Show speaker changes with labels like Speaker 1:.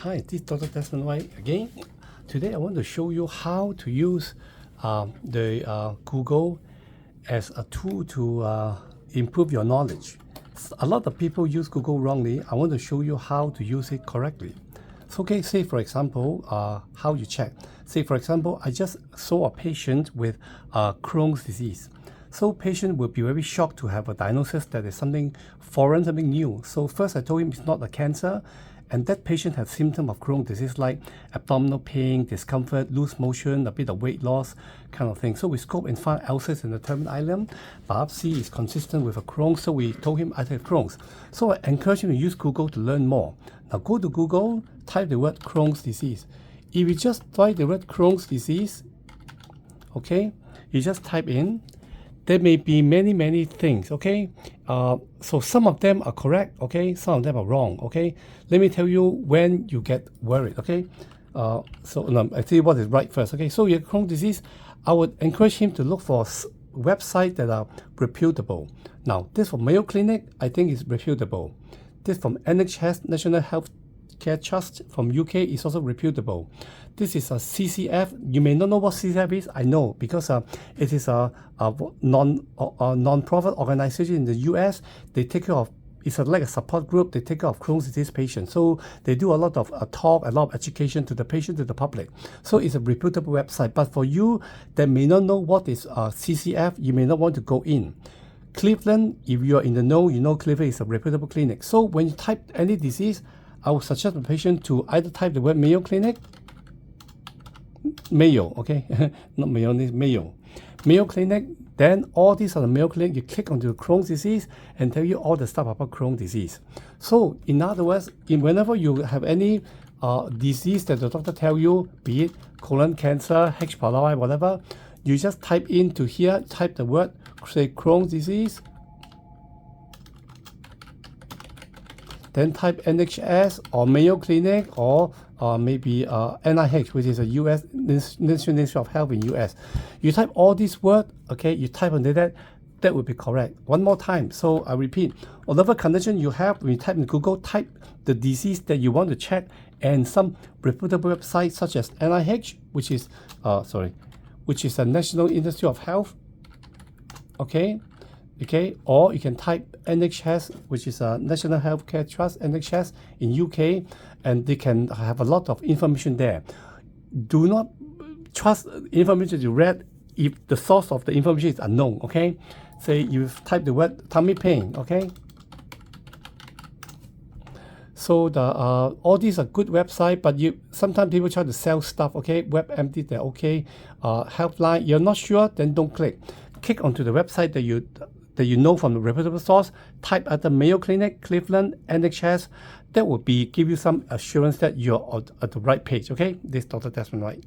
Speaker 1: Hi, this is Dr. Desmond White again. Today I want to show you how to use the Google as a tool to improve your knowledge. A lot of people use Google wrongly. I want to show you how to use it correctly. So, okay, say for example, how you check. Say for example, I just saw a patient with Crohn's disease. So patient will be very shocked to have a diagnosis that is something foreign, something new. So first I told him it's not a cancer, and that patient has symptoms of Crohn's disease like abdominal pain, discomfort, loose motion, a bit of weight loss, kind of thing. So we scope and found ulcers in the terminal ileum. Biopsy is consistent with a Crohn's, so we told him I have Crohn's. So I encourage him to use Google to learn more. Now go to Google, type the word Crohn's disease. If you just type the word Crohn's disease, okay, you just type in. There may be many things, okay? So some of them are correct, okay? Some of them are wrong, okay? Let me tell you when you get worried, okay? I tell you what is right first, okay? So your Crohn's disease, I would encourage him to look for websites that are reputable. Now, this from Mayo Clinic, I think is reputable. This from NHS, National Health Care Trust from UK is also reputable. This is a CCF. You may not know what CCF is. I know because it is a non-profit organization in the US. They take care of, it's like a support group. They take care of Crohn's disease patients. So they do a lot of talk, a lot of education to the patient, to the public. So it's a reputable website. But for you that may not know what is CCF, you may not want to go in. Cleveland, if you are in the know, you know Cleveland is a reputable clinic. So when you type any disease, I would suggest the patient to either type the word Mayo Clinic, Mayo, okay, not mayonnaise, Mayo. Mayo Clinic, then all these are the Mayo Clinic. You click onto Crohn's disease and tell you all the stuff about Crohn's disease. So in other words, whenever you have any disease that the doctor tell you, be it colon cancer, H. pylori, whatever, you just type into here, type the word, say Crohn's disease, then type NHS or Mayo Clinic or maybe NIH, which is a US National Institute of Health in US. You type all these words, okay, you type under that would be correct. One more time, so I repeat, whatever condition you have, when you type in Google, type the disease that you want to check and some reputable websites such as NIH, which is a National Institute of Health, okay, or you can type NHS, which is a National Healthcare Trust, NHS in UK, and they can have a lot of information there. Do not trust information you read if the source of the information is unknown, okay? Say you type the word tummy pain, okay? So all these are good websites, but sometimes people try to sell stuff, okay? WebMD, they're okay. Helpline, you're not sure, then don't click. Click onto the website that you know from the reputable source. Type at the Mayo Clinic, Cleveland, NHS. That would give you some assurance that you're at the right page, okay? This is Dr. Desmond White.